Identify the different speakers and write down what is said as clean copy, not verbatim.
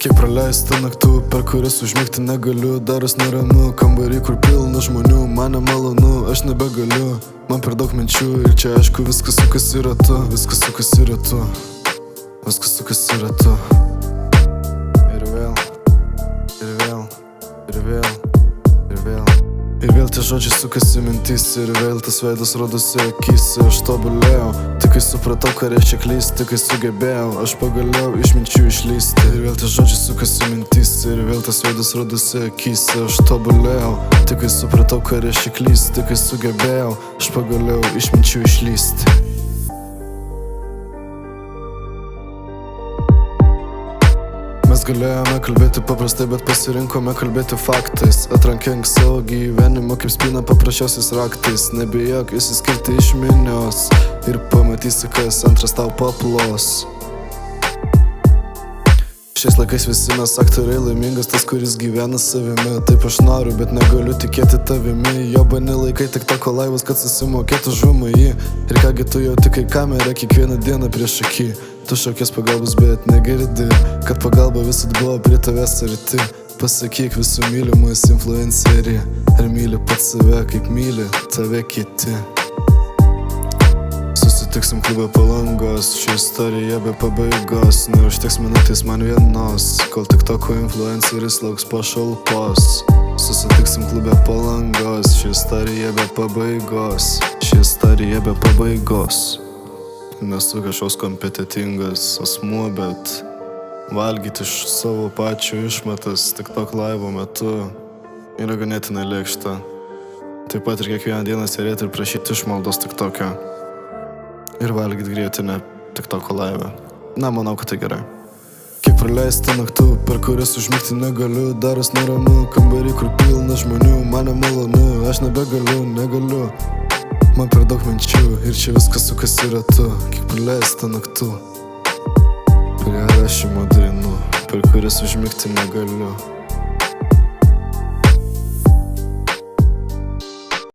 Speaker 1: Kiek praleista naktų, per kurias užmigti negaliu. Daros neramu, kambarį, kur pilna žmonių. Man nemalonu, aš nebegaliu. Man per daug minčių ir čia aišku viskas sukasi ratu. Viskas sukasi ratu. Viskas sukasi ratu. Ir vėl, ir vėl, ir vėl, ir vėl. Ir vėl tie žodžiai sukasi mintys. Ir vėl tas veidas rodosi akyse. Aš tobulėjau, tik kai supratau, ką reiškia klysti. Tik kai sugebėjau, aš pagaliau iš minčių išlysti. Ir vėl tie žodžiai sukasi mintys. Ir vėl tas veidas rodosi akyse. Aš tobulėjau, tik kai supratau, ką reiškia klysti. Tik kai sugebėjau, aš pagaliau iš minčių išlysti. Mes galėjome kalbėti paprastai, bet pasirinkome kalbėti faktais. Atrankenk savo gyvenimą kaip spyną paprasčiausiais raktais. Nebijok išsiskirti iš minios ir pamatysi, kas antras tau paplos. Šiais laikais visi mes aktoriai, laimingas tas, kuris gyvena savimi. Taip aš noriu, bet negaliu tikėti tavimi. Jo bani laikai tik toko laivas, kad susimokėtų žumai. Ir kągi tu jau tik kai kamera kiekvieną dieną prieš akį. Tu šaukės pagalbos, bet negirdi, kad pagalba visad buvo prie tavęs arti. Pasakyk visų mylimus influencerį, ar myli pats save, kaip myli tave kiti. Susitiksim klube Palangos, ši istorija be pabaigos. Neužteks minutės man vienos, kol tiktoko influenceris lauks pašalpos. Susitiksim klube Palangos, ši istorija be pabaigos. Ši istorija be pabaigos. Nesu kažkoks kompetitingas asmuo, bet valgyti iš savo pačių išmatas TikTok laivo metu yra ganėtinai lėkšta. Taip pat ir kiekvieną dieną sėdėti ir prašyti išmaldos TikTok'e. Ir valgyti grietinę TikToko laive. Na, manau, kad tai gerai. Kiek praleista naktų, per kurias užmigti negaliu. Daros neramu, kambarį, kur pilna žmonių. Man nemalonu, aš negaliu. Man per daug minčių ir čia viskas sukasi ratu. Kiek praleista naktų, prie rašymo dainų, per kurias užmigti negaliu.